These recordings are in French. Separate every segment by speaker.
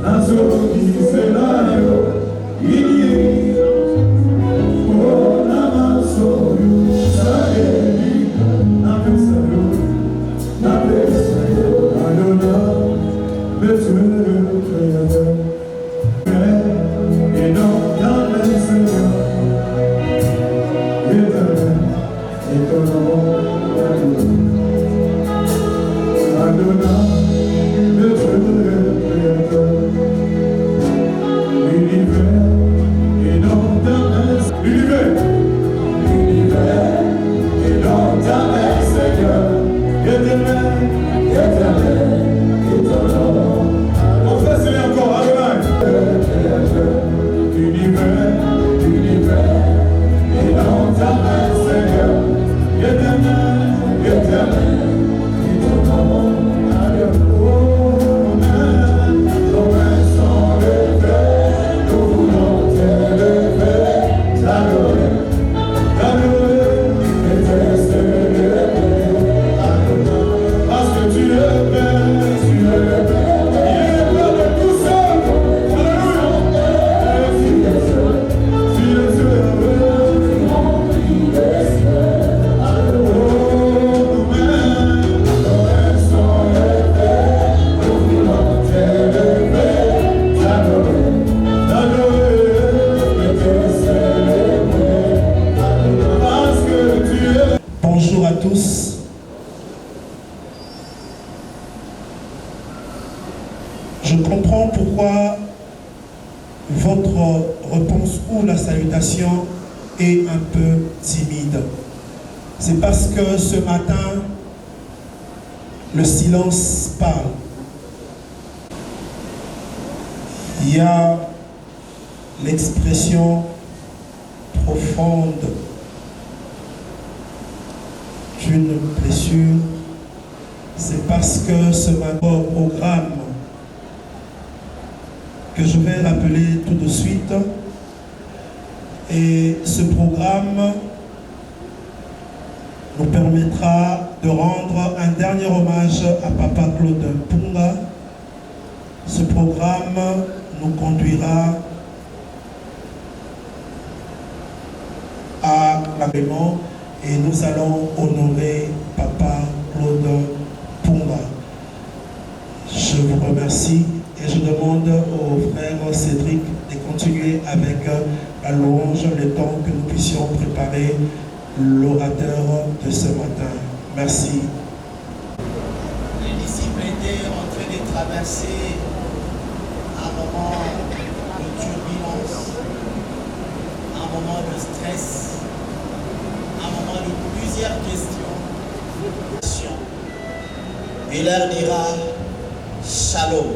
Speaker 1: Nazo comprends pourquoi votre réponse ou la salutation est un peu timide. C'est parce que ce matin, le silence parle. Il y a l'expression profonde d'une blessure. C'est parce que ce matin, programme que je vais rappeler tout de suite, et ce programme nous permettra de rendre un dernier hommage à Papa Claude Mpunga. Ce programme nous conduira à l'agrément et nous allons honorer Papa Claude Mpunga. Je vous remercie et je demande au frère Cédric de continuer avec la louange, le temps que nous puissions préparer l'orateur de ce matin. Merci.
Speaker 2: Les disciples étaient en train de traverser un moment de turbulence, un moment de stress, un moment de plusieurs questions. Il leur dira Shalom.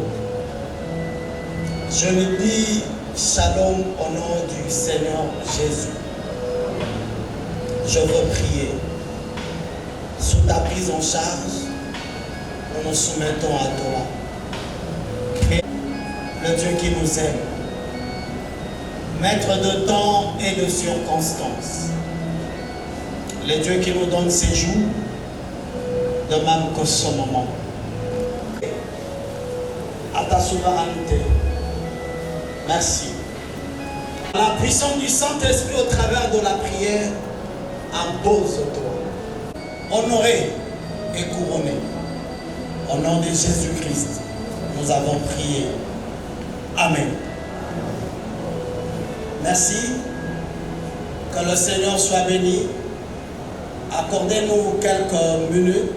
Speaker 2: Je lui dis Shalom au nom du Seigneur Jésus. Je veux prier. Sous ta prise en charge, nous nous soumettons à toi. Le Dieu qui nous aime, maître de temps et de circonstances, le Dieu qui nous donne ses jours, de même que ce moment. À ta souveraineté, merci. La puissance du Saint-Esprit au travers de la prière, impose-toi. Honoré et couronné. Au nom de Jésus-Christ, nous avons prié. Amen. Merci. Que le Seigneur soit béni. Accordez-nous quelques minutes.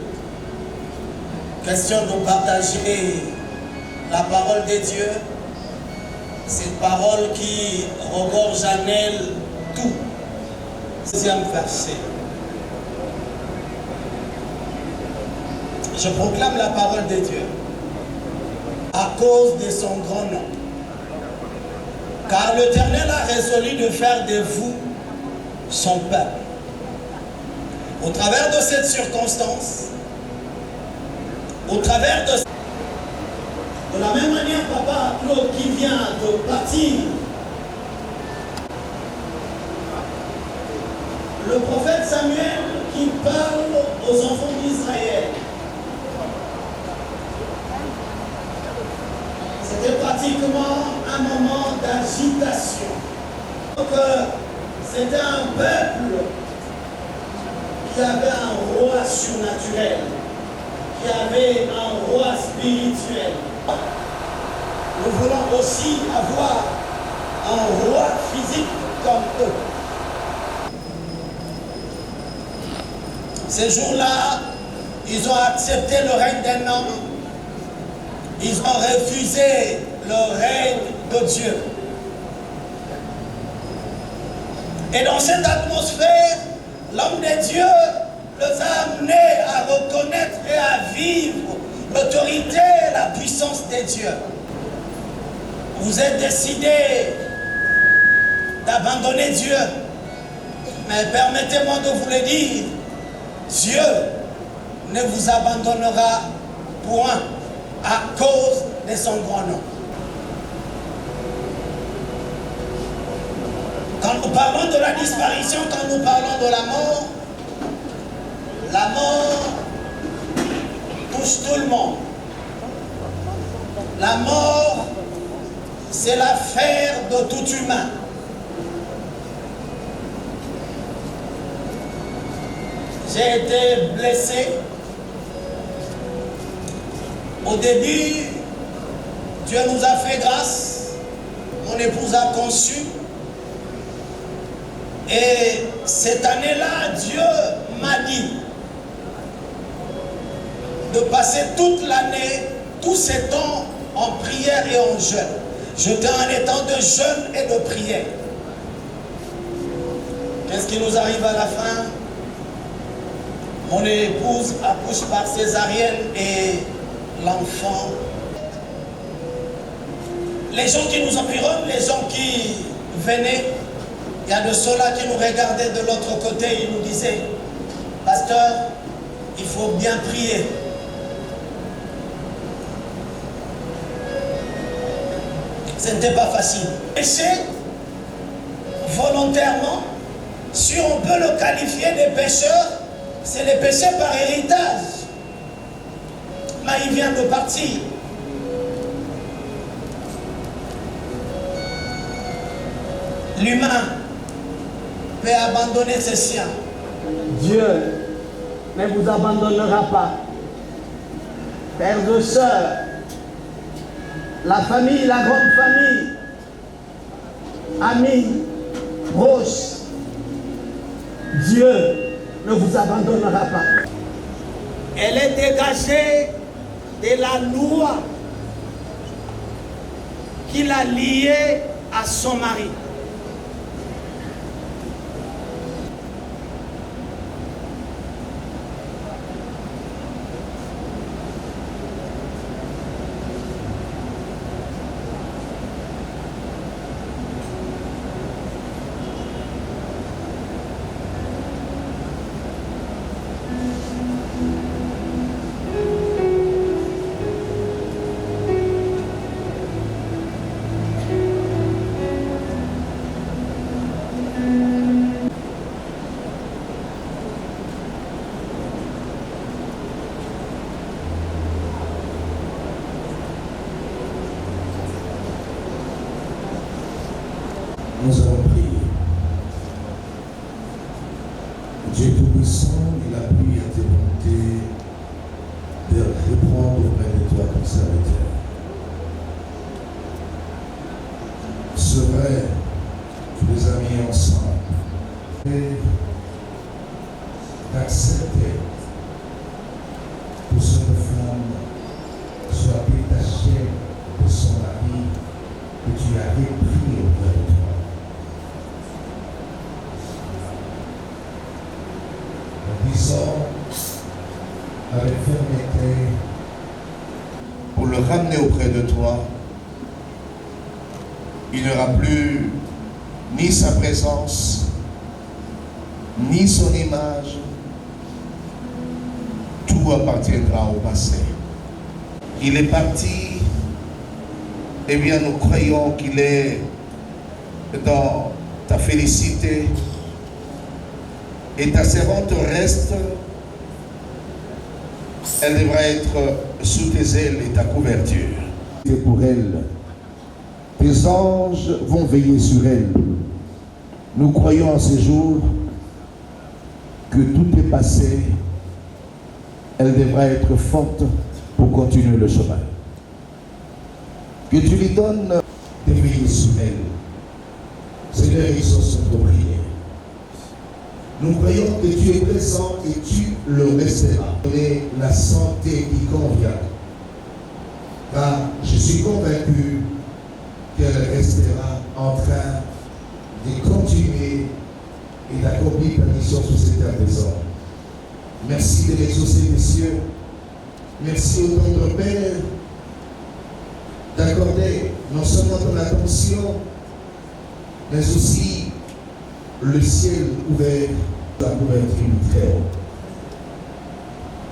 Speaker 2: Question de partager la parole de Dieu. Cette parole qui regorge en elle tout. Deuxième verset. Je proclame la parole de Dieu à cause de son grand nom. Car l'Éternel a résolu de faire de vous son peuple. Au travers de cette circonstance, au travers de la même manière, Papa Claude qui vient de partir, le prophète Samuel qui parle aux enfants d'Israël. C'était pratiquement un moment d'agitation. C'était un peuple qui avait un roi surnaturel, qui avait un roi spirituel. Nous voulons aussi avoir un roi physique comme eux. Ces jours-là, ils ont accepté le règne d'un homme. Ils ont refusé le règne de Dieu. Et dans cette atmosphère, l'homme de Dieu les a amenés à reconnaître et à vivre l'autorité et la puissance de Dieu. Vous êtes décidés d'abandonner Dieu. Mais permettez-moi de vous le dire, Dieu ne vous abandonnera point à cause de son grand nom. Quand nous parlons de la disparition, quand nous parlons de la mort touche tout le monde. La mort, c'est l'affaire de tout humain. J'ai été blessé. Au début, Dieu nous a fait grâce. Mon épouse a conçu. Et cette année-là, Dieu m'a dit de passer toute l'année, tout ce temps en prière et en jeûne. J'étais en étant de jeûne et de prière. Qu'est-ce qui nous arrive à la fin? Mon épouse accouche par césarienne et l'enfant. Les gens qui nous environnent, les gens qui venaient, il y a de ceux-là qui nous regardaient de l'autre côté, ils nous disaient, pasteur, il faut bien prier. Ce n'était pas facile. Péché, volontairement, si on peut le qualifier des pécheurs, c'est les péchés par héritage. Mais il vient de partir. L'humain peut abandonner ses siens.
Speaker 3: Dieu ne vous abandonnera pas. Frères et sœurs, la famille, la grande famille, amis, proches, Dieu ne vous abandonnera pas. Elle est dégagée de la loi qui l'a liée à son mari.
Speaker 4: Nous allons prier. Dieu Tout-Puissant, il a plu à tes volontés de répondre auprès de toi comme serviteur. Ce vrai, tu les as mis ensemble et d'accepter que cette femme soit détachée de son mari que tu as repris auprès de toi. Disons avec fermeté pour le ramener auprès de toi. Il n'aura plus ni sa présence, ni son image. Tout appartiendra au passé. Il est parti, eh bien nous croyons qu'il est dans ta félicité. Et ta servante reste, elle devra être sous tes ailes et ta couverture. Et pour elle, tes anges vont veiller sur elle. Nous croyons en ces jours que tout est passé. Elle devra être forte pour continuer le chemin. Que tu lui donnes de veiller sur elle. Seigneur, ils sont notre prière. Nous croyons que tu es présent et tu le resteras. Donner la santé qui convient. Car je suis convaincu qu'elle restera en train de continuer et d'accomplir ta mission sur cette terre des hommes. Merci de l'exaucer, messieurs. Merci au tendre Père d'accorder non seulement ton attention, mais aussi le ciel ouvert, la couverture très haut.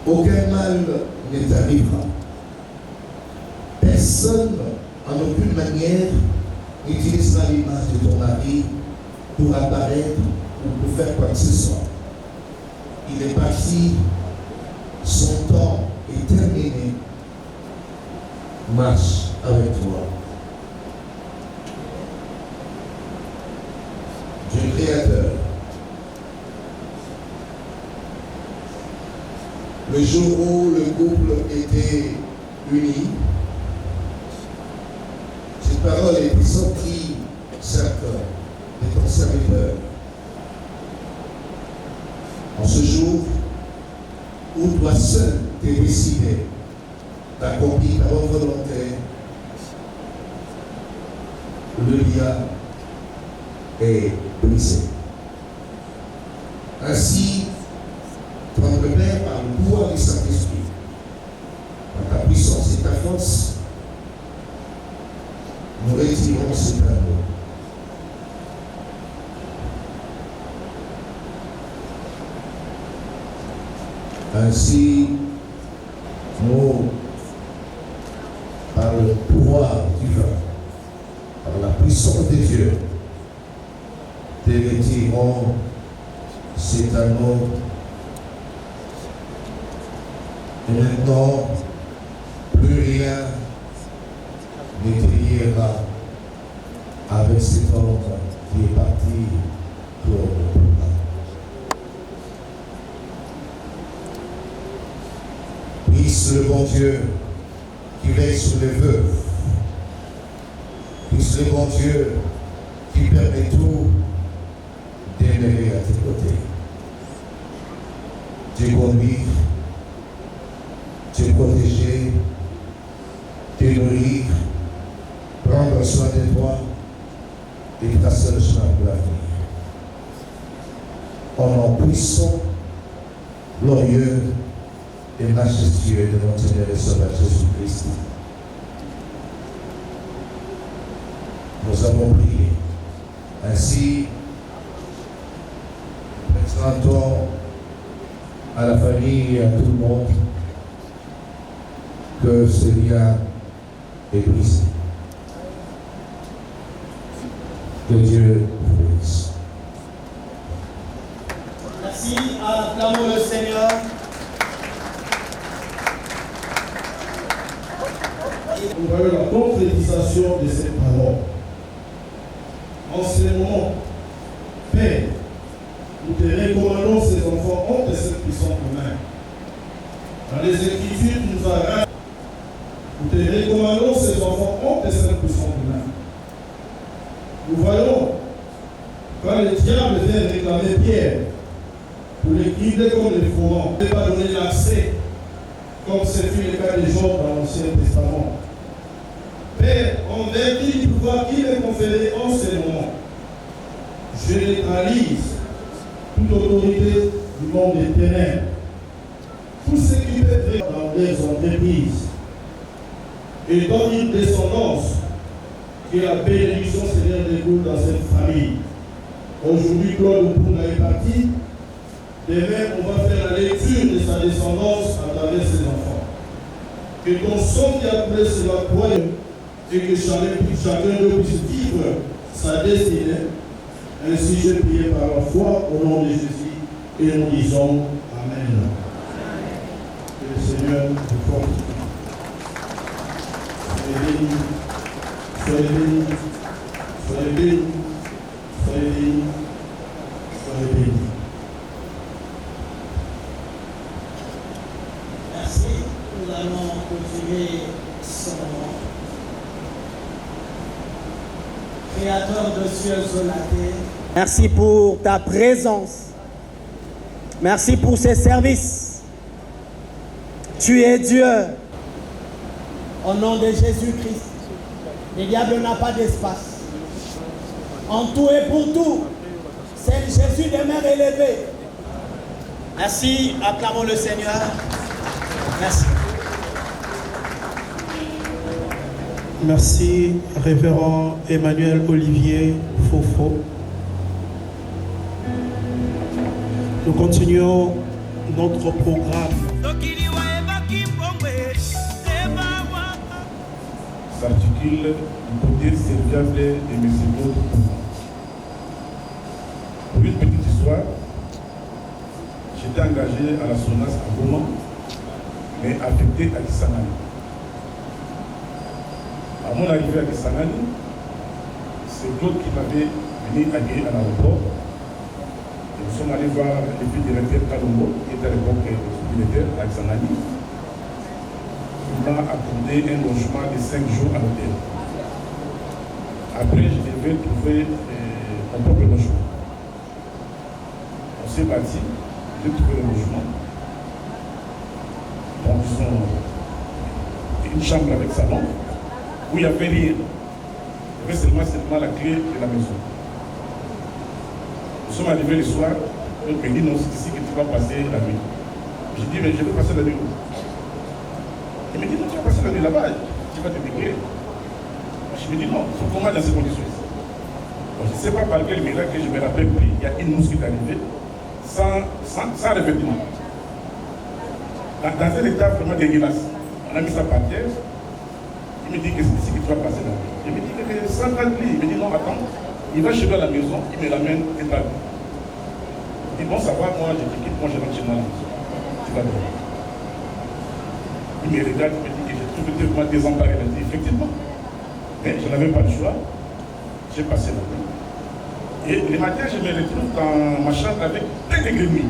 Speaker 4: Aucun mal ne t'arrivera. Personne, en aucune manière, n'utilisera l'image de ton mari pour apparaître ou pour faire quoi que ce soit. Il est parti, son temps est terminé. Marche avec toi. Dieu créateur, le jour où le couple était uni, cette parole est sortie, certes, de ton serviteur. En ce jour où toi seul t'es décidé d'accomplir ta bonne volonté le lien est brisé. Ainsi, toi le Père, par le pouvoir du Saint-Esprit, par ta puissance et ta force, nous retirons cet amour. Ainsi, nous, par le pouvoir divin, par la puissance de Dieu, te retirons cet amour. Et maintenant, plus rien ne te liera avec cet homme qui est parti pour le monde. Puisse le bon Dieu qui veille sur les veuves, puisse le bon Dieu qui permet tout d'aimer à tes côtés, te conduire, te protéger, te nourrir, prendre soin de toi et ta seule chemin pour l'avenir. Au nom puissant, glorieux et majestueux de notre Seigneur et Sauveur Jésus-Christ, nous avons prié. Ainsi, présentons à la famille et à tout le monde que ce lien est brisé. Que Dieu vous bénisse.
Speaker 3: Merci, acclamons le Seigneur.
Speaker 1: Nous voyons la concrétisation de cette parole. En ce moment, Père, nous te recommandons ces enfants en tes saintes puissantes mains. Dans les Écritures, tu nous as rappelé. Nous te recommandons ces enfants en tes saintes puissantes mains. Nous voyons, quand le diable vient réclamer Pierre pour l'écrire comme les fourrants, il ne pas donner l'accès, comme ce fut le cas des gens dans l'Ancien Testament. Père, en vertu du pouvoir qui est conféré en ce moment, je neutralise toute autorité du monde des ténèbres, tout ce qui peut être dans les entreprises, et donne une descendance que la bénédiction Seigneur découle dans cette famille. Aujourd'hui, Claude Opunga est parti. Demain, on va faire la lecture de sa descendance à travers ses enfants. Que ton sang qui a coulé sur la croix et que chacun d'eux puisse vivre sa destinée. Ainsi, je prie par la foi au nom de Jésus et nous disons Amen. Que le Seigneur vous fortifie. Soyez bénis, soyez bénis, soyez bénis, soyez bénis, soyez bénis.
Speaker 3: Merci. Nous allons continuer ce moment. Créateur de cieux et la terre, merci pour ta présence. Merci pour ces services. Tu es Dieu. Au nom de Jésus-Christ, le diable n'a pas d'espace. En tout et pour tout, c'est Jésus demeure élevé. Merci, acclamons le Seigneur. Merci.
Speaker 1: Merci, révérend Emmanuel Olivier Fofo. Nous continuons notre programme.
Speaker 5: S'articule du côté serviable de M. Claude Opunga. Pour une petite histoire, j'étais engagé à la SONAS à Goma, mais affecté à Kisangani. À mon arrivée à Kisangani, c'est Claude qui m'avait venu accueillir à l'aéroport. Nous sommes allés voir le directeur Kalongo, qui était à l'époque militaire à Kisangani. Il m'a accordé un logement de 5 jours à l'hôtel. Après, je devais trouver mon propre logement. On s'est bâti, j'ai trouvé le logement. Donc, ils ont, une chambre avec salon, où il y avait rien. J'avais seulement la clé de la maison. Nous sommes arrivés le soir, il me dit non, c'est ici que tu vas passer la nuit. J'ai dit, mais je vais passer la nuit où? Il me dit, non, tu vas passer la nuit là-bas, tu vas te décrire. Je me dis, non, il faut comment dans ces conditions. Donc, je ne sais pas par quel miracle que je me rappelle plus, il y a une mousse qui est arrivée sans revêtement. Dans un état vraiment dégueulasse. On a mis ça par terre. Il me dit que c'est ici que tu vas passer la nuit. Je me dis que sans tranquille. Il me dit, non, attends, il va chez lui à la maison, il me l'amène et la nuit. Il dit, bon, ça va, moi, je te quitte, moi, je rentre chez moi à la maison. Tu vas dormir. Il me regarde, il me dit que j'ai trouvé vraiment désemparé. Il me dit, effectivement. Mais je n'avais pas le choix. J'ai passé la nuit. Et le matin, je me retrouve dans ma chambre avec plein de grémis.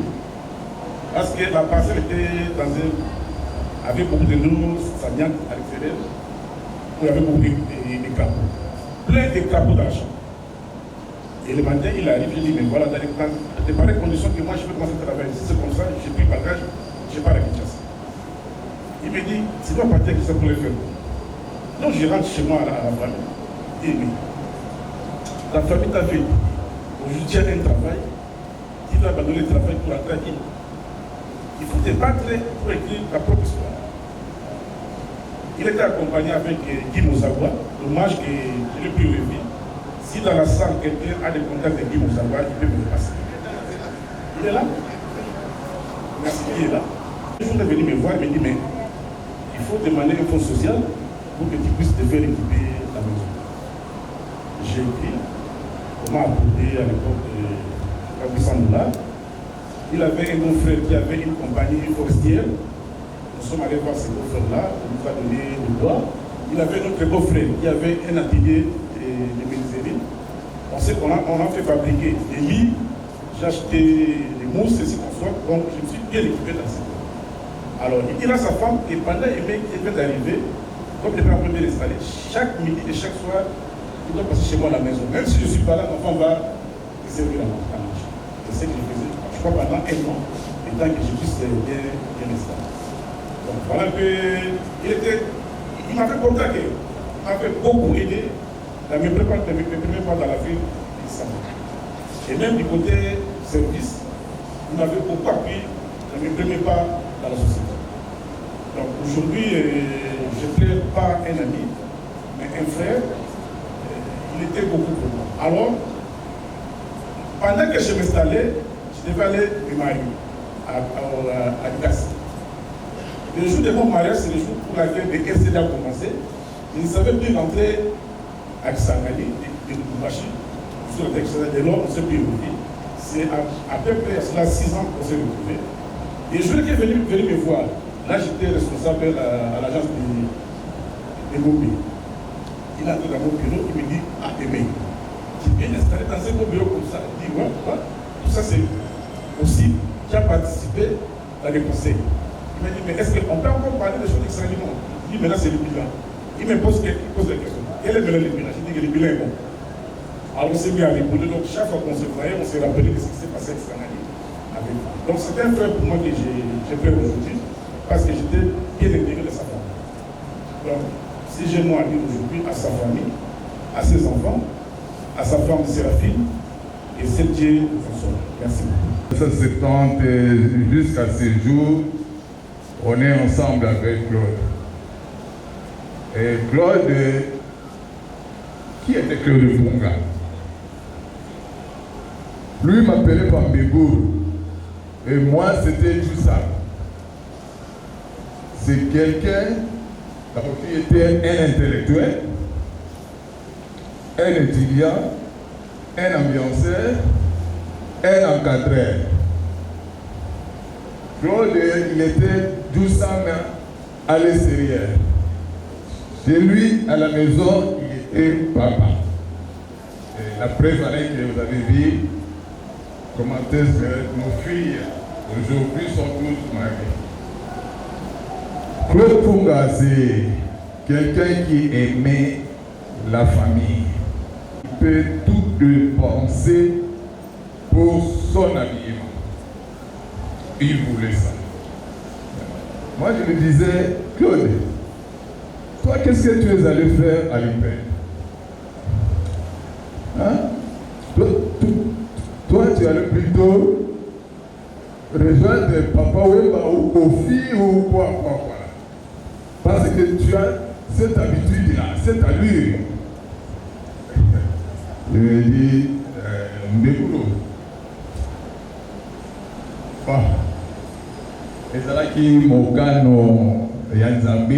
Speaker 5: Parce que la parcelle était avec beaucoup de l'eau saignante à l'extérieur. Il y avait beaucoup de crapauds. Plein de crapauds dans la chambre. Et le matin, il arrive, je dis, mais voilà, dans les pareilles conditions que moi, je peux commencer à travailler. Si c'est comme ça, j'ai pris bagage, je pars à Kinshasa. Il me dit, c'est toi partir que ça pourrait faire. Donc je rentre chez moi à la famille. Il dit, la famille t'a fait. Aujourd'hui, tu as un travail. Tu dois abandonner le travail pour entrer à qui? Il faut te battre pour écrire ta propre histoire. Il était accompagné avec Guy Mozawa, dommage que je l'ai pris au revue. Si dans la salle, quelqu'un a des contacts de Guy Mozawa, il peut me le passer. Il est là. Merci, il est là. Il faut venir me voir, il me dit, mais il faut demander un fonds social pour que tu puisses te faire équiper la maison. J'ai écrit, on m'a apporté à l'époque de $400. Il avait un bon frère qui avait une compagnie forestière. Nous sommes allés voir ce beau frère-là, on nous a donné le bois. Il avait un autre beau frère qui avait un atelier de menuiserie. On sait qu'on a fait fabriquer des lits, j'ai acheté des mousses, et ce qu'on soit, donc je me suis bien équipé dans ça. Alors, il dit à sa femme que pendant les mecs qui viennent d'arriver, comme les parents veulent l'installer, chaque midi et chaque soir, il doit passer chez moi à la maison. Même si je ne suis pas là, mon enfant va servir à manger. C'est ce que je faisais, je crois, pendant un an, le temps que je puisse bien installer. Donc voilà il m'avait contacté, il m'avait beaucoup aidé dans mes premiers pas dans la ville de Et même du côté service, il m'avait beaucoup appuyé dans mes premiers pas dans la société. Donc aujourd'hui, je ne plais pas un ami, mais un frère, il était beaucoup pour moi. Alors, pendant que je m'installais, je devais aller me marier à Lucas. Le jour de mon mariage, c'est le jour pour lequel le RCD a commencé. Je ne savais plus rentrer à Kisangani, de Lubumbashi, sur le texte de l'or, on s'est plus revu. C'est à peu près cela 6 ans qu'on s'est retrouvés. Et je qui est venu me voir. Là, j'étais responsable à l'agence de Mobi. Il a entré dans mon bureau, il me dit, ah, Aimé, tu es bien installé dans un beau bureau comme ça. Il dit, ouais, tout ça c'est possible. Tu as participé dans les conseils. Il m'a dit, mais est-ce qu'on peut encore parler des choses extraordinaires? Il dit, mais là c'est le bilan. Il me pose la question. Quel est le bilan? Je dis que le bilan est bon. Alors on s'est mis à répondre. Donc chaque fois qu'on se voyait, on s'est rappelé de ce qui s'est passé avec Sanani. Donc c'est un frère pour moi que j'ai fait aujourd'hui, parce que j'étais bien intégré de sa famille. Donc si j'ai moi à dire aujourd'hui à sa famille, à ses enfants, à sa femme Séraphine, et c'est Dieu de François. Merci beaucoup.
Speaker 6: 1970 jusqu'à ce jour, on est ensemble avec Claude. Et Claude, qui était Claude Punga? Lui m'appelait Pambégour. Et moi, c'était tout ça. C'est quelqu'un qui était un intellectuel, un étudiant, un ambianceur, un encadreur. Claude, il était 12 ans à l'extérieur. Chez lui, à la maison, il était papa. Et la preuve que vous avez vu, comment est-ce que nos filles aujourd'hui sont toutes mariées. Claude Punga, c'est quelqu'un qui aimait la famille. Il peut tout dépenser pour son habillement. Il voulait ça. Moi, je lui disais, Claude, toi, qu'est-ce que tu es allé faire à l'UPEN? toi tu allais plutôt rejoindre Papa Wemba ou Kofi ou quoi. Parce que tu as cette habitude-là, cette allure. Je me dis, Mbekuro. ezalaki mokano ya Nzambe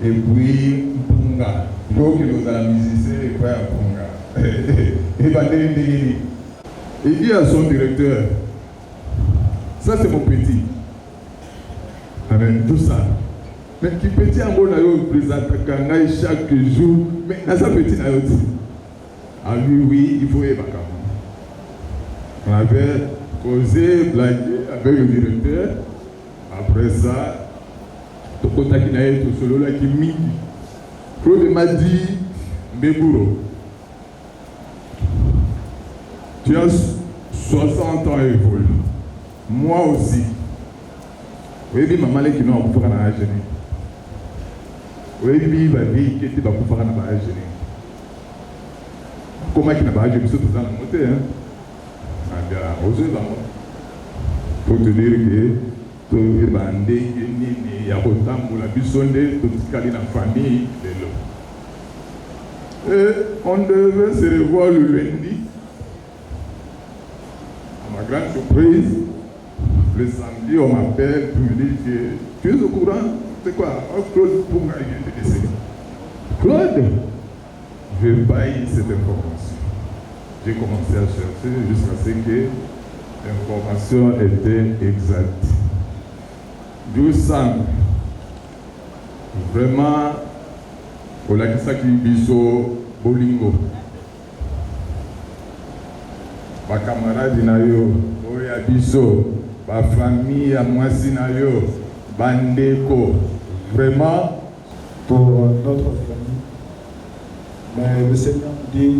Speaker 6: et puis Mpunga. Joki ozala musicien et puis Mpunga. Et bandeli ndengeni. Il dit à son directeur, ça c'est mon petit. Amen, tout ça. Mais qui petit en bon ayo présente kangai chaque jour, mais à sa petit ayo dit. Ah oui, il faut évacuer. On avait causé, blagué avec le directeur. Après ça, Tokota Kinae, tout solo là qui m'a Claude m'a dit, Mbekuro, tu as 60 ans et vol. Moi aussi. Oui, maman qui n'a pas à la jeune. Oui, il va dire qu'il était pas pour faire la jeune. Comment il n'a pas jeune, c'est tout ça la montée, hein? Pour te dire que tu es bandé, il y a autant pour la bisonde, tout ce qu'il y a dans la famille. Et on devait se revoir le lundi. À ma grande surprise, le samedi, on m'appelle pour me dire que tu es au courant? C'est quoi? Claude Mpunga est décédé. Claude, je baille cette information. J'ai commencé à chercher jusqu'à ce que l'information était exacte. Dieu sent vraiment au Lakisaki Biso Bolingo. Ma camarade Nayo, Oya Biso, ma famille à Mwasi Nayo, Bandeko, vraiment
Speaker 7: pour notre famille. Mais le Seigneur nous dit,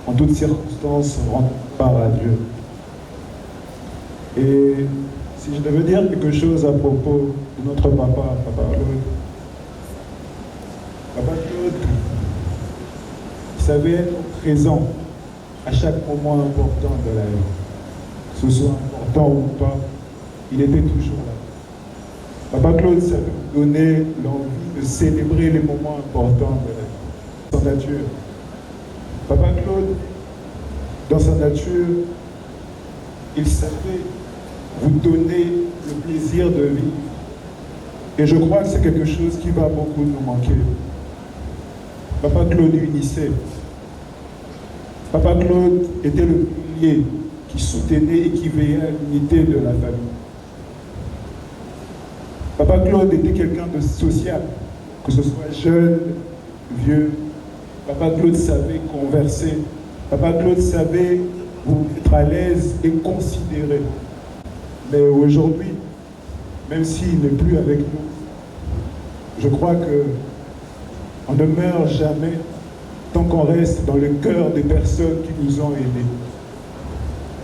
Speaker 7: en toutes circonstances, rendre part à Dieu. Et si je devais dire quelque chose à propos de notre papa Claude, il savait être présent à chaque moment important de la vie. Que ce soit important ou pas, il était toujours là. Papa Claude savait nous donner l'envie de célébrer les moments importants de la vie. Son nature. Papa Claude, dans sa nature, il savait vous donner le plaisir de vivre. Et je crois que c'est quelque chose qui va beaucoup nous manquer. Papa Claude unissait. Papa Claude était le pilier qui soutenait et qui veillait à l'unité de la famille. Papa Claude était quelqu'un de social, que ce soit jeune, vieux. Papa Claude savait converser. Papa Claude savait vous mettre à l'aise et considérer. Mais aujourd'hui, même s'il n'est plus avec nous, je crois qu'on ne meurt jamais tant qu'on reste dans le cœur des personnes qui nous ont aidés.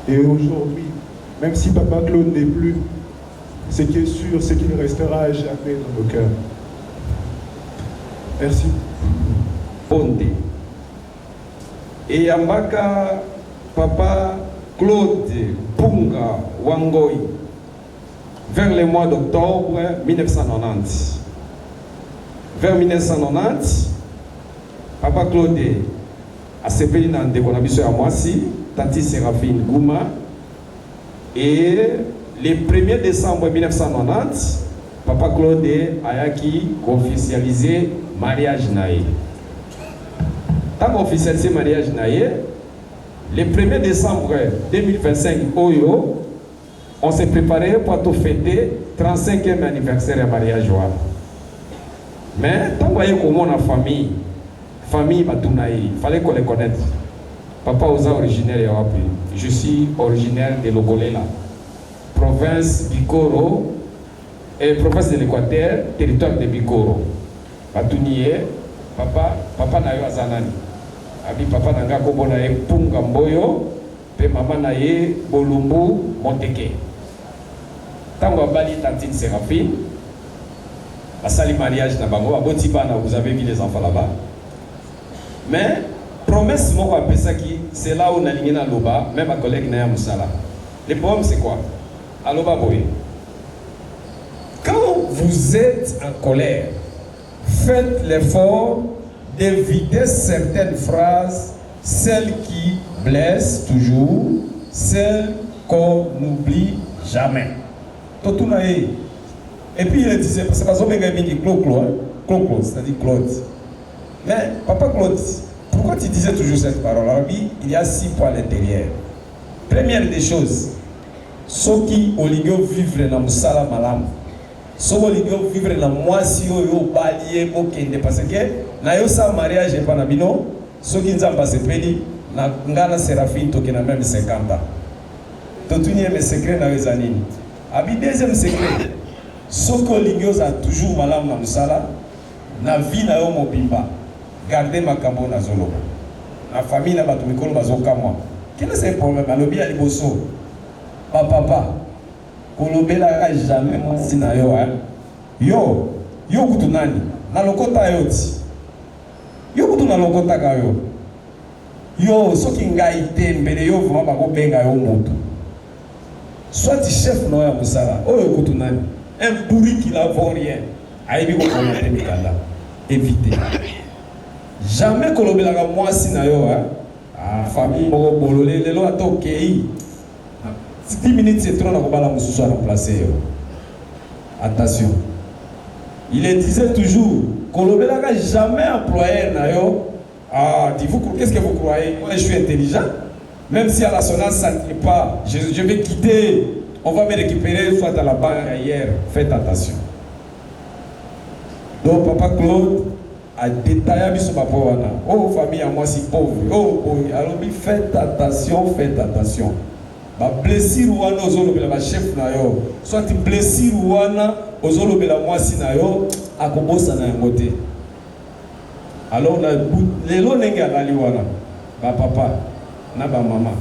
Speaker 7: Et aujourd'hui, même si Papa Claude n'est plus, ce qui est sûr, c'est qu'il restera à jamais dans nos cœurs. Merci.
Speaker 8: Ponte. Et Ambaka, Papa Claude Mpunga Wangoi, vers le mois d'octobre 1990. Vers 1990, Papa Claude a séparé dans des conabiso à Mwasi, Tati Séraphine Gouma, et le 1er décembre 1990, Papa Claude a officialisé mariage naïe. Tant qu'officialisé mariage naïe, le 1er décembre 2025, on s'est préparé pour tout fêter 35e anniversaire de mariage. Mais tant qu'on voyait comment la famille Batounaï, il fallait qu'on les connaisse. Papa Oza originaire de Wapi. Je suis originaire de Logolela, province Bikoro, et province de l'Équateur, territoire de Bikoro. Batounié, papa Nayo Azanani. Abi papa Nanga Kobo Naye Punga Mboyo, pe maman Naye Bolumbu Monteke. Tango Bali Tantine Séraphine, à Sali mariage Nabango, à Botibana, vous avez vu les enfants là-bas. Mais, promesse moko apesaki, c'est là où nalingi na loba, même ma collègue Naya Moussala. Le problème c'est quoi? Aloba boy. Quand vous êtes en colère, faites l'effort d'éviter certaines phrases, celles qui blessent toujours, celles qu'on n'oublie jamais. Et puis il disait, parce que Claude, c'est-à-dire Claude. Mais papa Claude, pourquoi tu disais toujours cette parole? Alors, il y a 6 points à l'intérieur. Première des choses, ceux qui ont vivre dans le sala malam, ceux qui vivre dans le moisi au balier, parce que na yo sa mariage et pas na bino, ceux qui n'ont pas se pédi, na ngana Séraphine toke na même 50 ans. Tout le secret na zanini. Abi deuxième secret, ceux qui ont toujours malam na musala, na vie na yo mobimba. Gardez ma cambo na zolo. La famille na batu mikolo bazoka moi. Quel est le problème? Alobi ali boso. Papa. Kolobela jamais moi sina yo yo kutu nani? Na lokota yo ti. Yo kutu na lokota ka yo. Yo soki ngai te mbele yo vraiment bako benga yo moto. Soit tu chef no ya musala. Oyo kutu nani? Un pourri qui n'a rien. Aibi ko commenter mikanda. Évitez. Jamais kolobelaka mwasi na yo famille moko bololé lelo atokei 10 minutes c'est trop na kobala mususu à remplacer yo. Attention. Il disait toujours kolobelaka jamais employé na yo qu'est-ce que vous croyez? Moi je suis intelligent. Même si à la sonance ça ne pas, je vais quitter, on va me récupérer soit à la banque ailleurs. Faites attention. Donc papa Claude a détaillé biso papa wana. Oh famille à moi si pauvre. Oh alors faites attention. Ba blessure wana ozolobela ba chef na yo. Soit blessure wana ozolobela moi si na yo akobosa na ngote. Alors na lelo nenga ali wana. Ba papa na ba mama.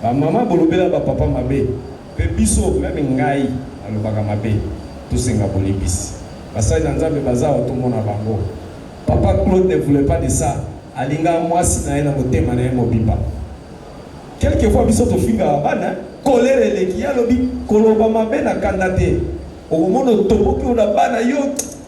Speaker 8: Ba mama bolobela ba papa mabe. Pe biso même ngai alobaka mabe. Tout senga bolibisi. Parce que nzambe bazao tout mona bango. Papa Claude ne voulait pas de ça. Alinga mwasi na ena motema na emo bipa. Quelquefois biso to finga bana colère eleki ya lobi koloba mabe na kandate. Au moment où toboki ona bana yo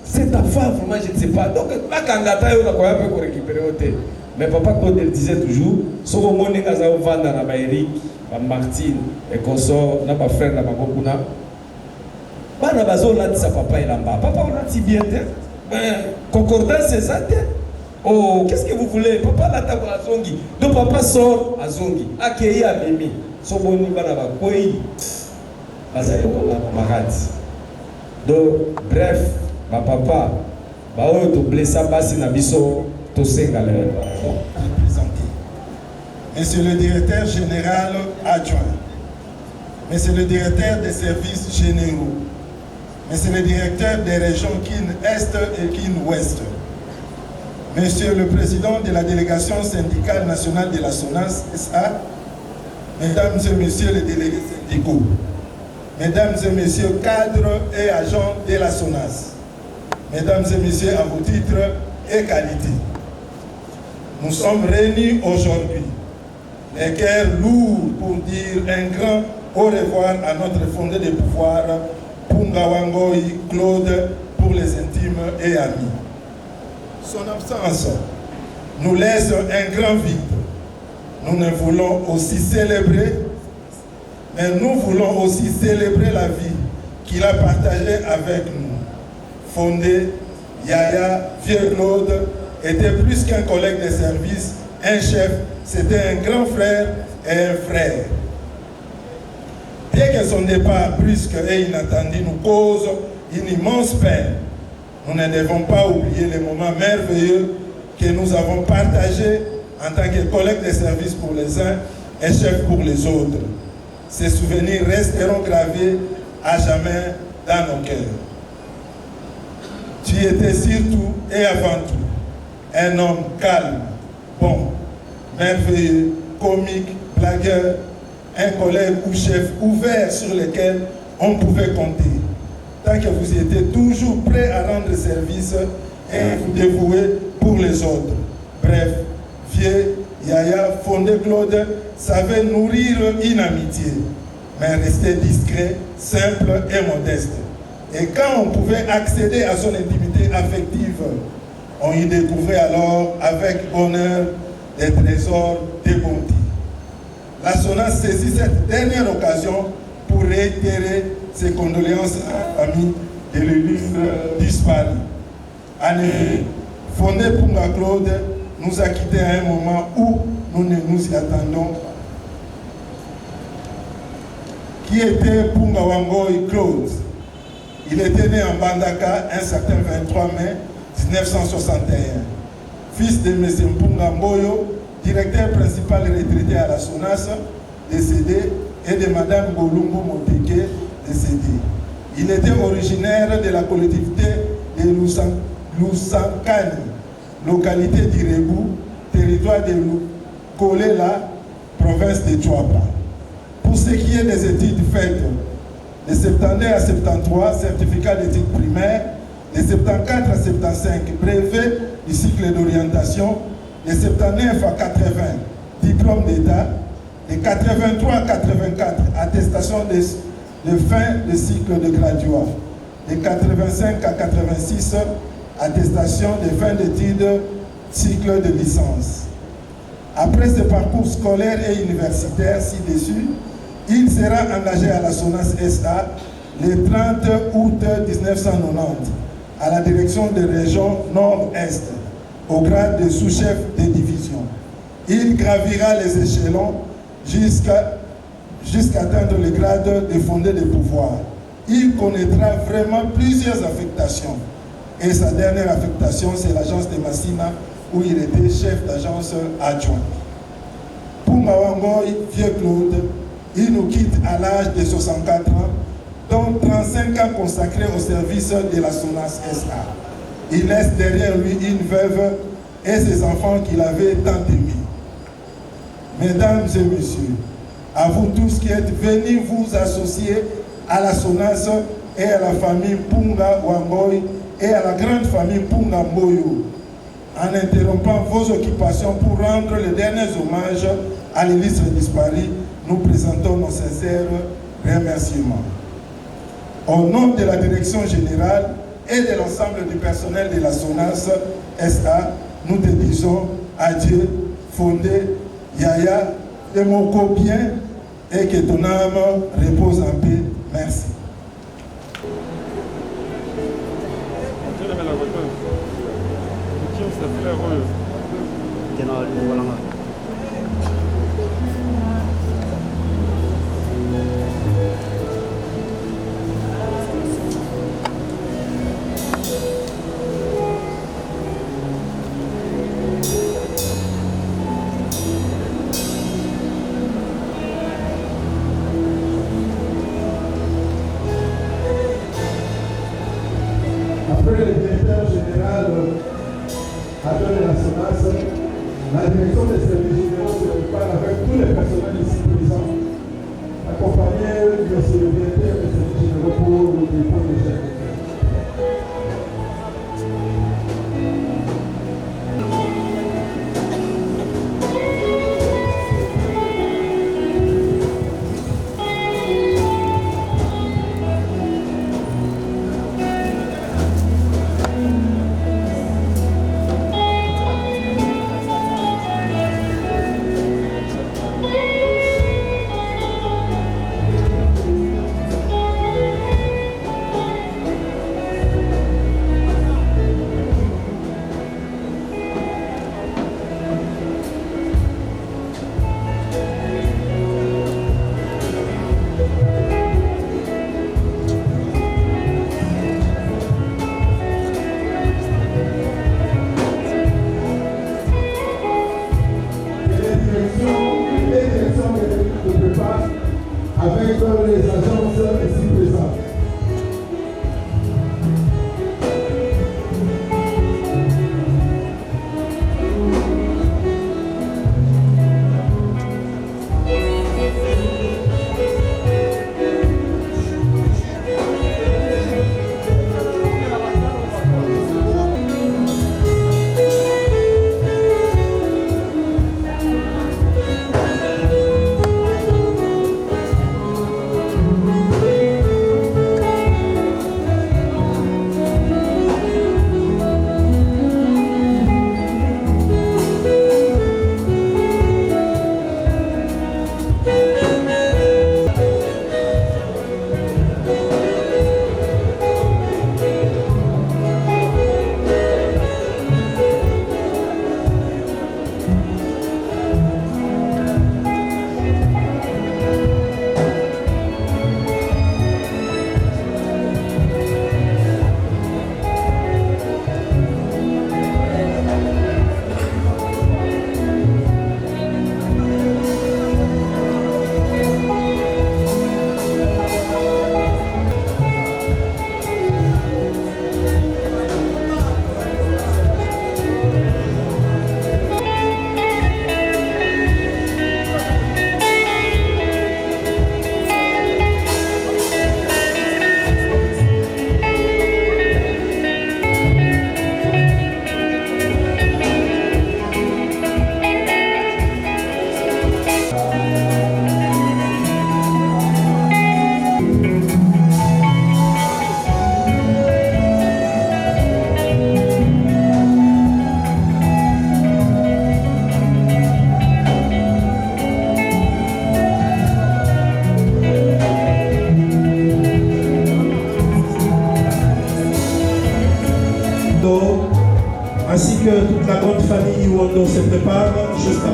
Speaker 8: c'est ta femme vraiment je ne sais pas. Donc la kandata yo na koya pe ko récupérer hotel. Mais papa Claude il disait toujours so ko moni ngaza vanda na ba Eric, ba Martine et consort na ba frère na ba kokuna. Bana bazo latisa papa elamba. Papa on lati bien te. Concordance c'est ça. Oh, qu'est-ce que vous voulez? Papa la table à Zongi. Donc papa sort à Zongi. Accueilli à Mimi. Son bon niveau là bas. Quoi? Donc bref, ma papa, bah on te blessa pas si na biso to sengalé.
Speaker 9: Monsieur le directeur général adjoint, Monsieur le directeur des services généraux, Monsieur le directeur des régions Kin Est et Kin Ouest, Monsieur le président de la délégation syndicale nationale de la SONAS SA, Mesdames et Messieurs les délégués syndicaux, Mesdames et Messieurs cadres et agents de la SONAS, Mesdames et Messieurs à vos titres et qualités, nous sommes réunis aujourd'hui, les cœurs lourds pour dire un grand au revoir à notre fondé de pouvoir, Pungawangoy Claude, pour les intimes et amis. Son absence nous laisse un grand vide. Nous ne voulons aussi célébrer, mais nous voulons aussi célébrer la vie qu'il a partagée avec nous. Fondé, Yaya, Vieux Claude était plus qu'un collègue de service, un chef, c'était un grand frère et un frère. Bien que son départ brusque et inattendu nous cause une immense peine, nous ne devons pas oublier les moments merveilleux que nous avons partagés en tant que collègues de service pour les uns et chefs pour les autres. Ces souvenirs resteront gravés à jamais dans nos cœurs. Tu étais surtout et avant tout un homme calme, bon, merveilleux, comique, blagueur, un collègue ou chef ouvert sur lequel on pouvait compter. Tant que vous étiez toujours prêt à rendre service et vous dévouer pour les autres. Bref, vieux Yaya fondé Claude savait nourrir une amitié, mais restait discret, simple et modeste. Et quand on pouvait accéder à son intimité affective, on y découvrait alors avec bonheur des trésors des bontés. La SONAS saisit cette dernière occasion pour réitérer ses condoléances à la famille de l'illustre disparu. En effet, fondé Punga Claude nous a quittés à un moment où nous ne nous y attendons pas. Qui était Punga Wangoi Claude? Il était né en Bandaka un certain 23 mai 1961. Fils de M. Mpunga Mboyo, directeur principal retraité à la SONAS, décédé, et de Mme Golumbo Moteke, décédée. Il était originaire de la collectivité de Lusankani, localité d'Irebou, territoire de Kolela, province de Tchouapa. Pour ce qui est des études faites, de 72 à 73, certificat d'études primaires, de 74 à 75, brevet du cycle d'orientation, de 79 à 80, diplôme d'État, de 83 à 84, attestation de fin de cycle de graduat, de 85 à 86, attestation de fin d'études, cycle de licence. Après ce parcours scolaire et universitaire ci-dessus, il sera engagé à la SONAS SA le 30 août 1990 à la direction de région Nord-Est au grade de sous-chef de division. Il gravira les échelons jusqu'à atteindre le grade de fondé de pouvoir. Il connaîtra vraiment plusieurs affectations. Et sa dernière affectation, c'est l'agence de Massina, où il était chef d'agence adjoint. Pour Mawangoy, vieux Claude, il nous quitte à l'âge de 64 ans, dont 35 ans consacrés au service de la SONAS SA. Il laisse derrière lui une veuve et ses enfants qu'il avait tant aimés. Mesdames et messieurs, à vous tous qui êtes venus vous associer à la SONAS et à la famille Punga Wangoy et à la grande famille Punga Mboyo, en interrompant vos occupations pour rendre les derniers hommages à l'illustre disparu, nous présentons nos sincères remerciements. Au nom de la direction générale et de l'ensemble du personnel de la SONAS SA, nous te disons adieu, Fondé, Yaya, et mon bien, et que ton âme repose en paix. Merci.
Speaker 4: Après le directeur général adjoint de la SONAS, la direction des services généraux se prépare avec tous les personnels ici présents, accompagné de le directeur des services généraux pour le dépôt de chèques. Avec les agences ici présentes.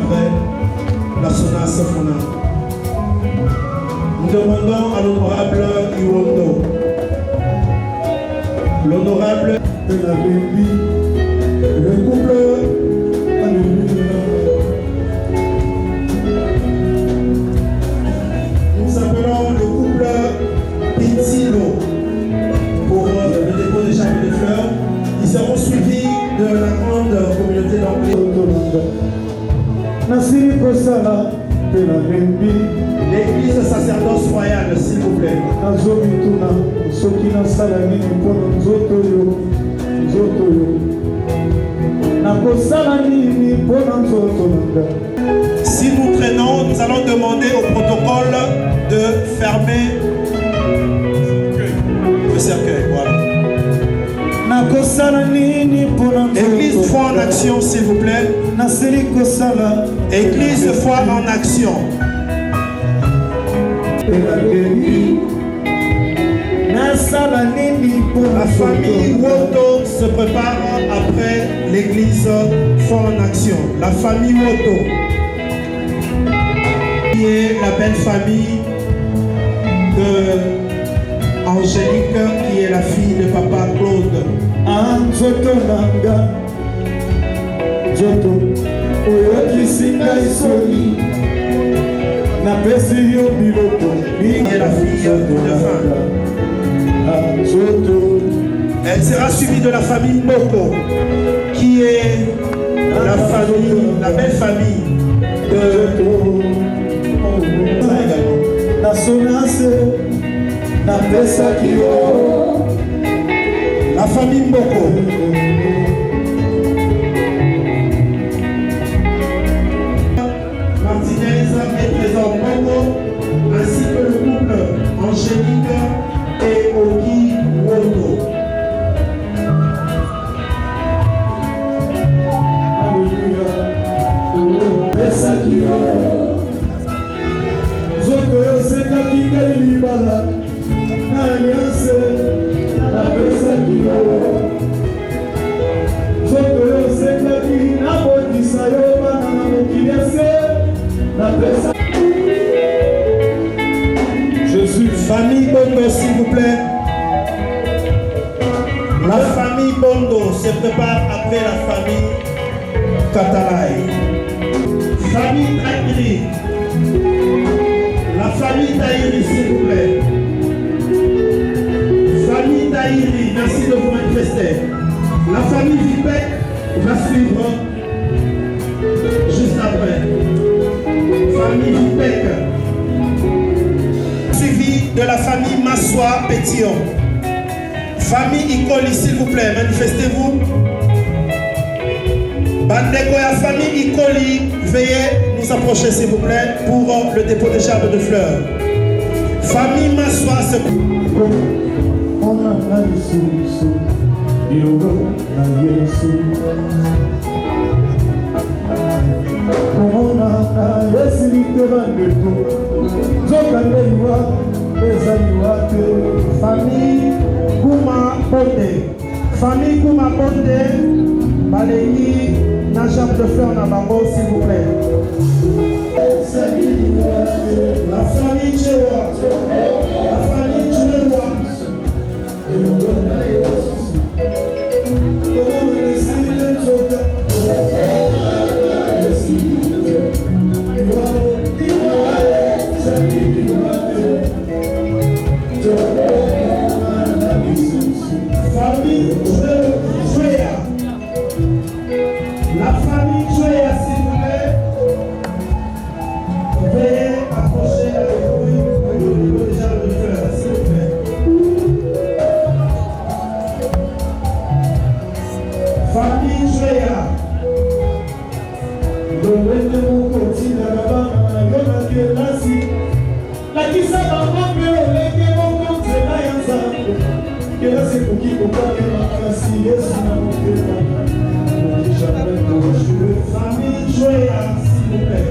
Speaker 1: après la Sonas Fona. Nous demandons à l'honorable Iwondo, l'honorable de la Bébi, le couple. Nous appelons le couple Pitilo pour le dépôt des chapes de fleurs. Ils seront suivis de la grande communauté d'anglais. L'église sacerdoce royale, s'il vous plaît. Si nous traînons, nous allons demander au protocole de fermer le cercueil. Voilà. Église foi en action, s'il vous plaît. Église foi en action. La famille Woto se prépare après l'église foi en action. La famille Woto, qui est la belle famille de Angélique, qui est la fille de papa Claude. Et la fille de femme. Elle sera suivie de la famille Moko, qui est la famille, la belle famille de la famille Moko. Martinez est présent Moko, ainsi que le couple Angélique et Oki Woto. Je suis famille Bondo, s'il vous plaît. La famille Bondo se prépare après la famille Katalai. Famille Taïri. La famille Taïri, s'il vous plaît. Famille Taïri, merci de vous manifester. La famille Vipek va suivre juste après. Famille Vipek. Suivi de la famille Massoua Pétillon. Famille Ikoli, s'il vous plaît, manifestez-vous. Bandeko et famille Ikoli, veuillez nous approcher, s'il vous plaît, pour le dépôt des gerbes de fleurs. Famille Massoua, s'il vous plaît. Famille Gouma Bonde. Famille Gouma Bonde. Baléi, na jambe de fleurs na bango, s'il vous plaît. La famille Tchewa. La famille Tchewa. Famille Joya. La famille Joya, s'il vous plaît. Veuillez approcher avec vous le gerbes de fleurs, s'il vous plaît. Famille Joya. Famille Joya, s'il vous plaît.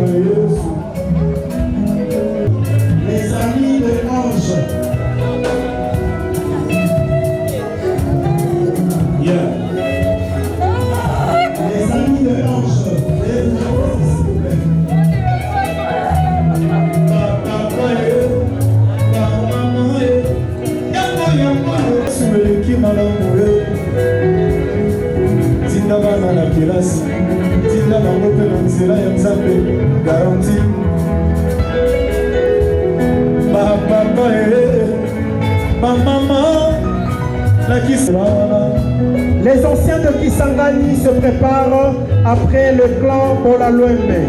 Speaker 1: Les amis de Ange.
Speaker 7: Yeah.
Speaker 1: Les amis de Ange.
Speaker 7: Tinda bana na kilasi, tinda bango mpe na nzela ya Nzambe garanti. Bapapa bamama na Kisangani.
Speaker 3: Les anciens de Kisangani se préparent après le clan Bolaluembe.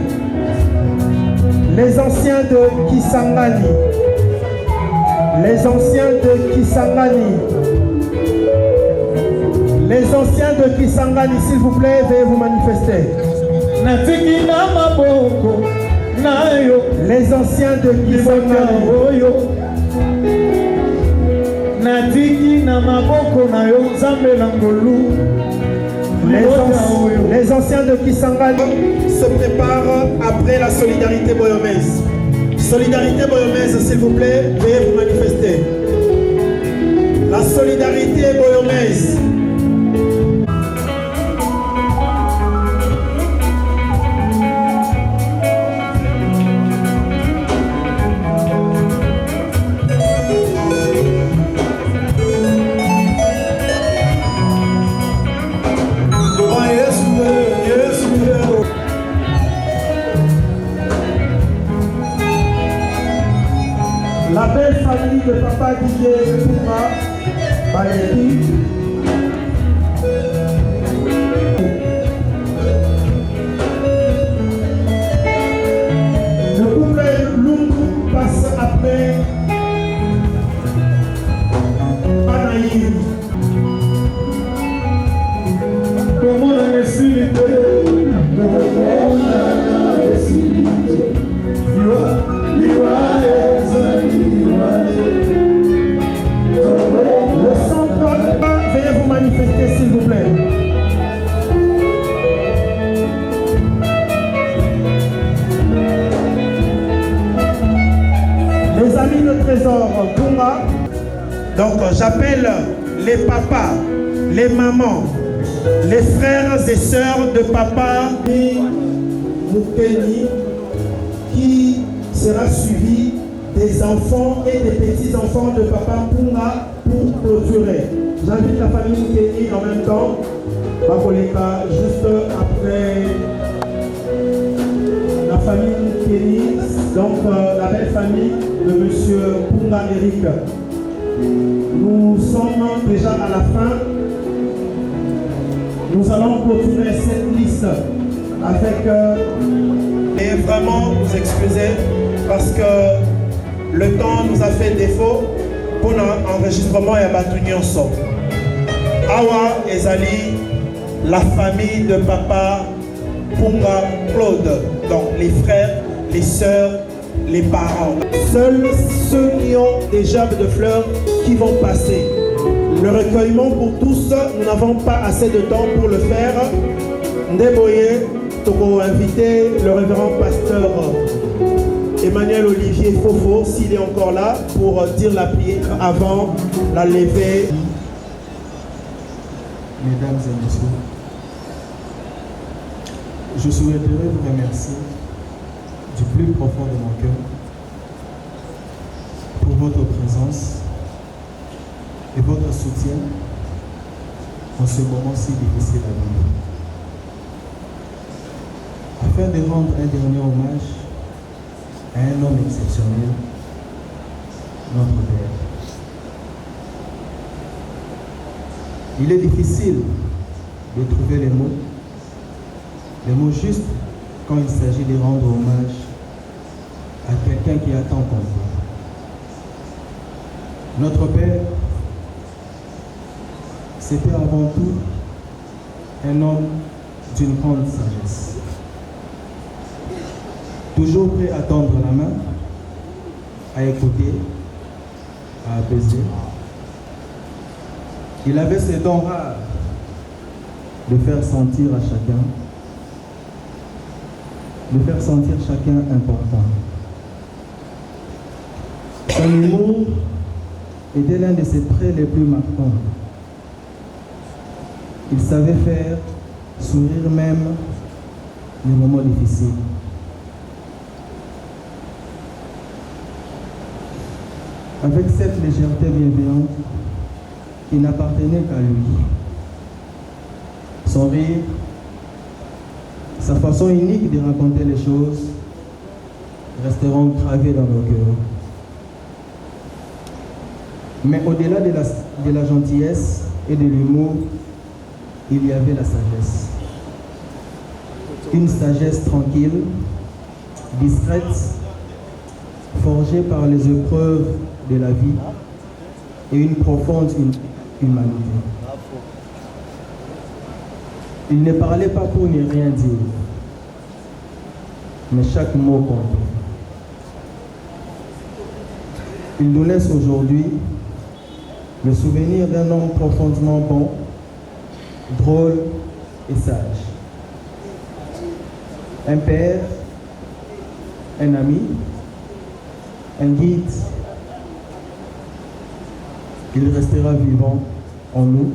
Speaker 3: Les anciens de Kisangani. Les anciens de Kisangani. Les anciens de Kisangani, s'il vous plaît, veuillez vous manifester. Les anciens de Kisangani. Les anciens de Kisangani se préparent après la solidarité boyomèse. Solidarité boyomèse, s'il vous plaît, veuillez vous manifester. La solidarité boyomèse. La belle famille de Papa Didier Pouma Baléki. Le couple Lungu passe après Anaïm.
Speaker 7: Comment la récilité?
Speaker 3: Le centre, veuillez vous manifester s'il vous plaît. Les amis de Trésor Bunga. Donc j'appelle les papas, les mamans, les frères et sœurs de Papa Moukeni qui sera suivi des enfants et des petits-enfants de Papa Mpunga pour clôturer. J'invite la famille Moukeni en même temps. Bakoleka, juste après la famille Moukeni, donc la belle famille de Monsieur Mpunga Eric. Nous sommes déjà à la fin. Nous allons clôturer cette liste avec...
Speaker 1: Et vraiment nous excuser parce que le temps nous a fait défaut pour l'enregistrement et Batunion. Awa Ezali, la famille de Papa Punga Claude, donc les frères, les sœurs, les parents. Seuls ceux qui ont des gerbes de fleurs qui vont passer. Le recueillement pour tous, nous n'avons pas assez de temps pour le faire. Ndeboye, Togo inviter le révérend pasteur Emmanuel Olivier Fofo, s'il est encore là, pour dire la prière avant la levée.
Speaker 10: Mesdames et messieurs, je souhaiterais vous remercier du plus profond de mon cœur pour votre présence et votre soutien en ce moment si difficile à vivre. Afin de rendre un dernier hommage à un homme exceptionnel, notre Père. Il est difficile de trouver les mots justes quand il s'agit de rendre hommage à quelqu'un qui a tant compté. Notre Père, c'était avant tout un homme d'une grande sagesse. Toujours prêt à tendre la main, à écouter, à apaiser. Il avait ce don rare de faire sentir à chacun de faire sentir chacun important. Son humour était l'un de ses traits les plus marquants. Il savait faire sourire même les moments difficiles. Avec cette légèreté bienveillante qui n'appartenait qu'à lui. Son rire, sa façon unique de raconter les choses resteront gravés dans nos cœurs. Mais au-delà de la gentillesse et de l'humour, il y avait la sagesse. Une sagesse tranquille, discrète, forgée par les épreuves de la vie et une profonde humanité. Il ne parlait pas pour ne rien dire, mais chaque mot comptait. Il nous laisse aujourd'hui le souvenir d'un homme profondément bon, drôle et sage. Un père, un ami, un guide. Il restera vivant en nous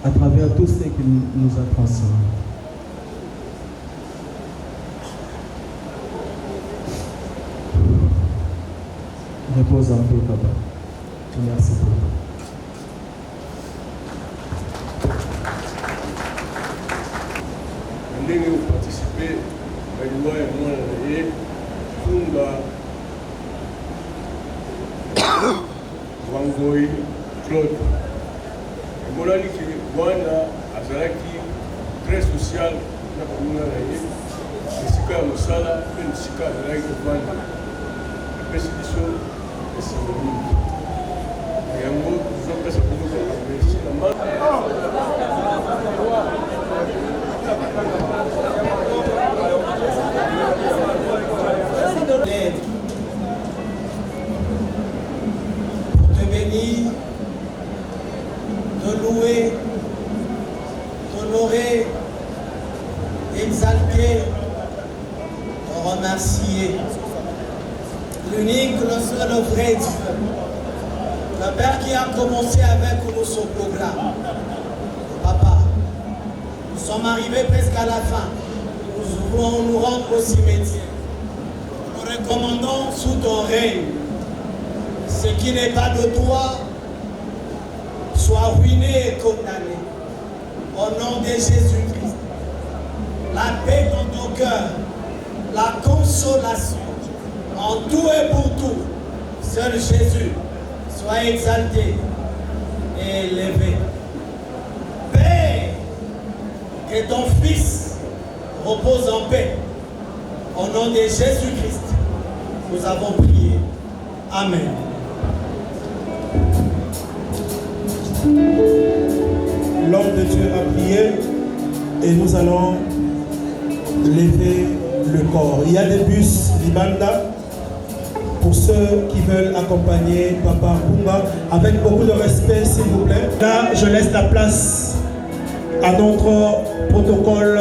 Speaker 10: à travers tout ce qu'il nous a transmis. Repose en paix, papa. Merci beaucoup.
Speaker 11: Ndenge participer à l'Iwa et moi et Funga Wangoi Claude. Et mon ami qui Wanda Azaraki très social na Kumuna Raye. Sika Musala, une Sika Raye Wanda. Pécidition et symbolique. Et en gros, nous avons passé pour nous merci la main.
Speaker 2: Pour te bénir, te louer, t'honorer, exalter, te remercier. L'unique, le seul, le vrai Dieu. Le Père qui a commencé avec nous son programme. Papa, nous sommes arrivés presque à la fin. Nous voulons nous rendre au cimetière. Nous recommandons sous ton règne. Ce qui n'est pas de toi soit ruiné et condamné. Au nom de Jésus-Christ. La paix dans nos cœurs. La consolation. En tout et pour tout, seul Jésus soit exalté et élevé. Père, que ton Fils repose en paix. Au nom de Jésus-Christ, nous avons prié. Amen.
Speaker 1: L'homme de Dieu a prié et nous allons lever le corps. Il y a des bus Libanda pour ceux qui veulent accompagner Papa Pumba, avec beaucoup de respect, s'il vous plaît. Là, je laisse la place à notre protocole.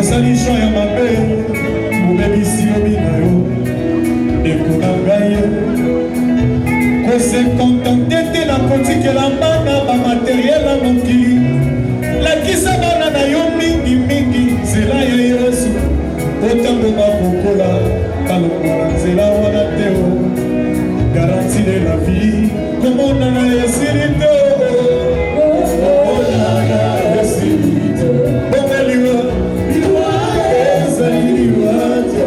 Speaker 7: osali champ ya mabe obebisi lobi na yo ndeko na ngai kose kontante te na kotikela bana bamateriel ya mokili lakisa bana na yo mingimingi nzela ya yesu otango bakokola balongola nzela wana te o garanti de la vie komonana esili te komonana esili te bomeliwa liwa ezali liwa te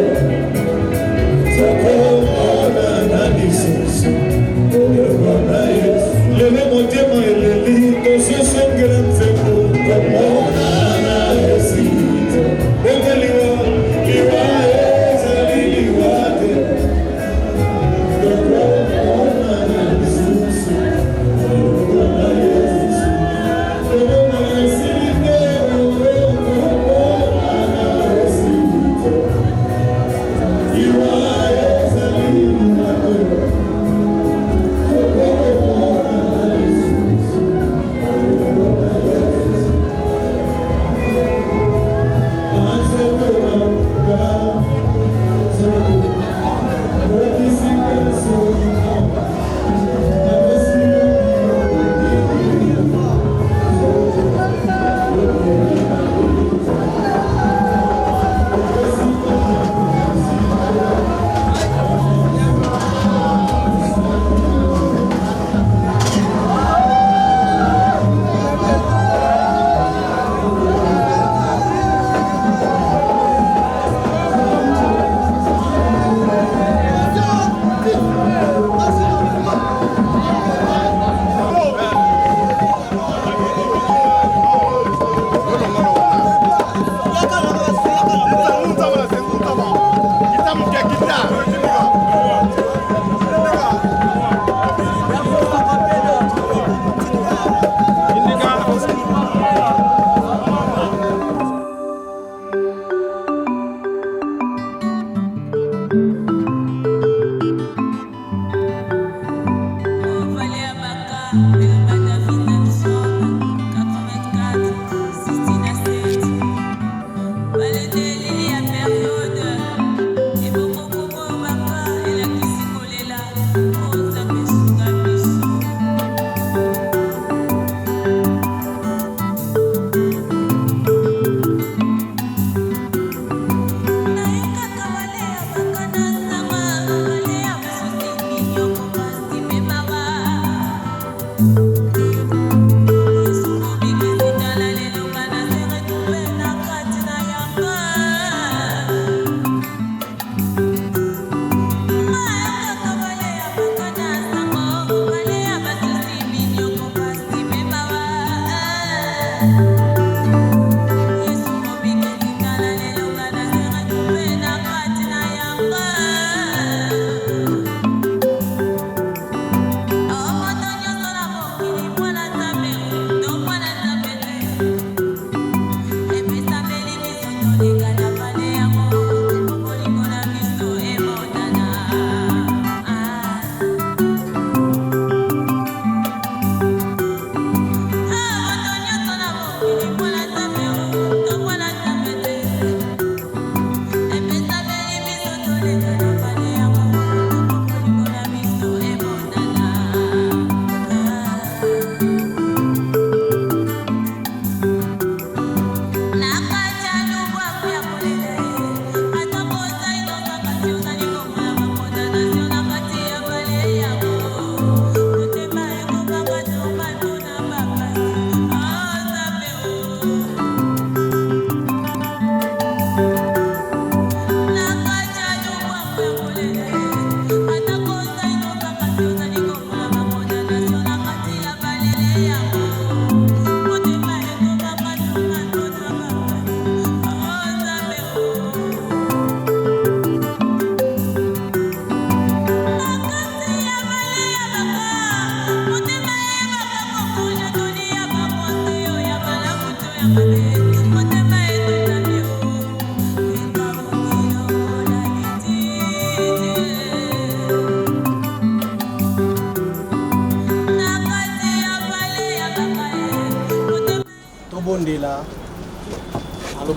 Speaker 7: tokomonana lisusu elona yesu lelo motema eleli tososongela nzembo komonana esili te bomeliwa liwa ezali liwa te tokomonana lisusu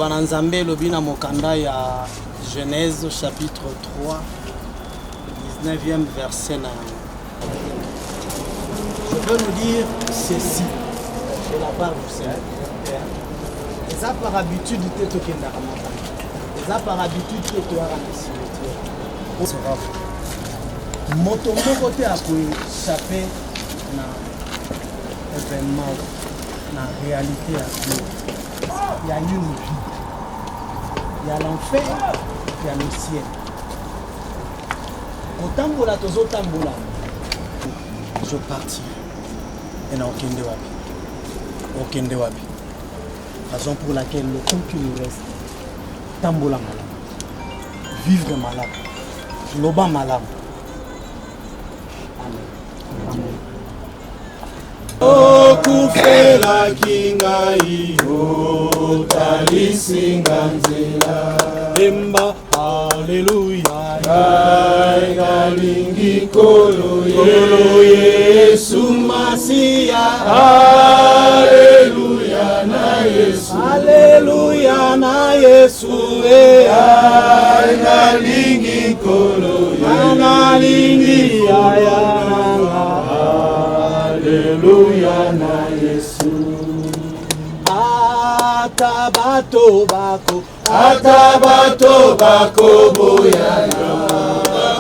Speaker 3: Lobana Nzambe lobina mokanda ya Genèse chapitre 3 19e verset. Je veux nous dire ceci de la part du Seigneur. Et ça par habitude de te toquer et ça par habitude de te rendre cimetière. Moto côté a pu échapper na événement, na réalité à Dieu. Il y a une vie. Il y a l'enfer, il y a le ciel. Otambola tozo tambola. Je partirai. Et n'a aucun de wapi. Aucun de wapi. Raison pour laquelle le temps qui nous reste, tambola malade. Vivre malade. Loba malade. Amen. Amen.
Speaker 12: Okufela kingai otalisinga nzela
Speaker 3: Emba haleluya
Speaker 12: galingi kolo Yesu Masia haleluya na Yesu
Speaker 3: haleluya na Yesu
Speaker 12: galingi kolo
Speaker 3: analingi aya
Speaker 12: Haleluya na Yesu Atabato bako boyana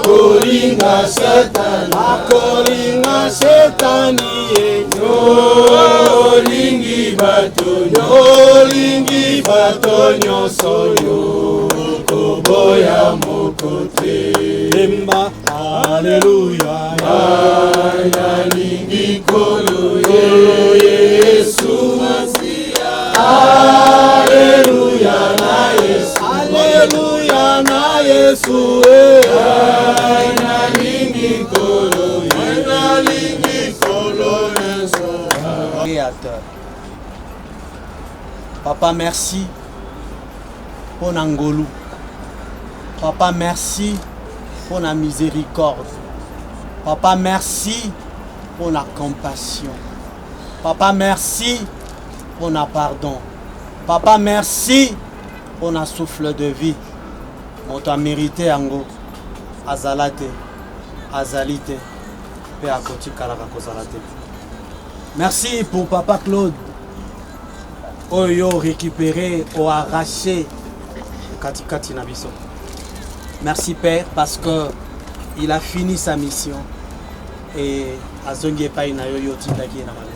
Speaker 12: Kolinga setani Yolingi bato nyosoyo Koboya mokote
Speaker 3: Emba haleluya
Speaker 12: Yalingi kolo Yesu Masia Haleluya na Yesu
Speaker 3: haleluya na Yesu
Speaker 12: Yalingi kolo
Speaker 3: Créateur. Papa merci pour Nangolou. Papa merci pour la miséricorde. Papa merci pour la compassion. Papa merci pour la pardon. Papa merci pour la souffle de vie. On t'a mérité Ango. Azalate. Azalite. Pe akoti kalaka kozalate. Merci pour Papa Claude. Oyo récupéré ou arraché Kati Nabiso. Merci Père parce que il a fini sa mission et Azongi Epai na yo tindaki na malade.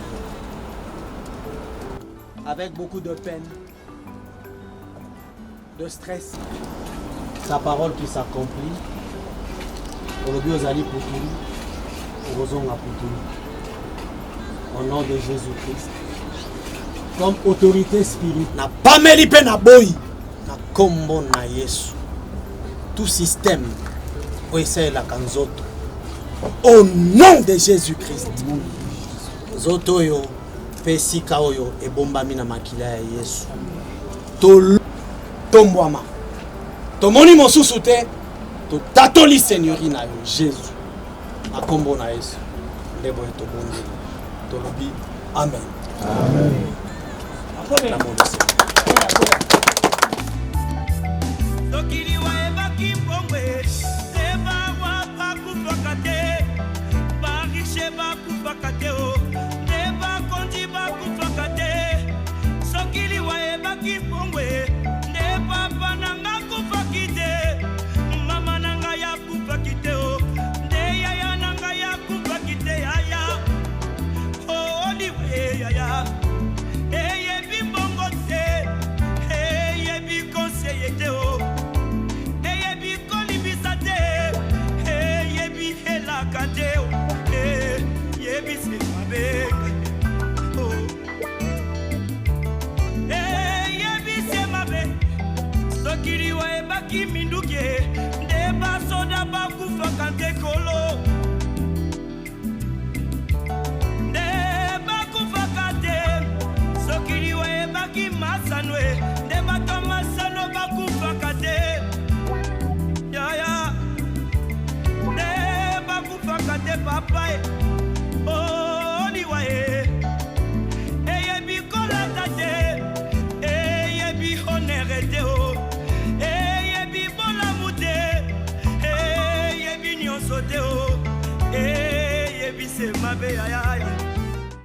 Speaker 3: Avec beaucoup de peine, de stress, sa parole qui s'accomplit. Aujourd'hui ozali putulu, ozonga putulu. Au nom de Jésus-Christ. Comme autorité spirituelle, na pameli pe na boy, na kombo na Yesu. Tout système, essaye la kanzoto. Au nom de Jésus-Christ. Zoto yo, pesika oyo, e bombami na makila ya Yesu. Tombwama. Tomoni mosusu te, to tatoli seigneurie na yo, Jésus. Na kombo na Yesu. Ndebo e tobondi. Tolobi. Amen.
Speaker 12: Amen.
Speaker 13: Sokiliwa ebaki mbongwe eba wapa kufaka te barishe bakufaka te o eba konji bakufaka te sokiliwa ebaki mbongwe eba pananga kufaki te mama nanga ya kufaki te o nde yaya nanga ya kufaki te yaya o diwe yaya eyebi mbongo te eyebi conseiller te o sokiliwa ebaki minduke nde basoda bakufaka nte kolo nde bakufaka te sokiliwa ebaki masanwe nde bato masano bakufaka te yaya nde bakufaka te papa oliwa eyebi kolata te eyebi honere mabe yaya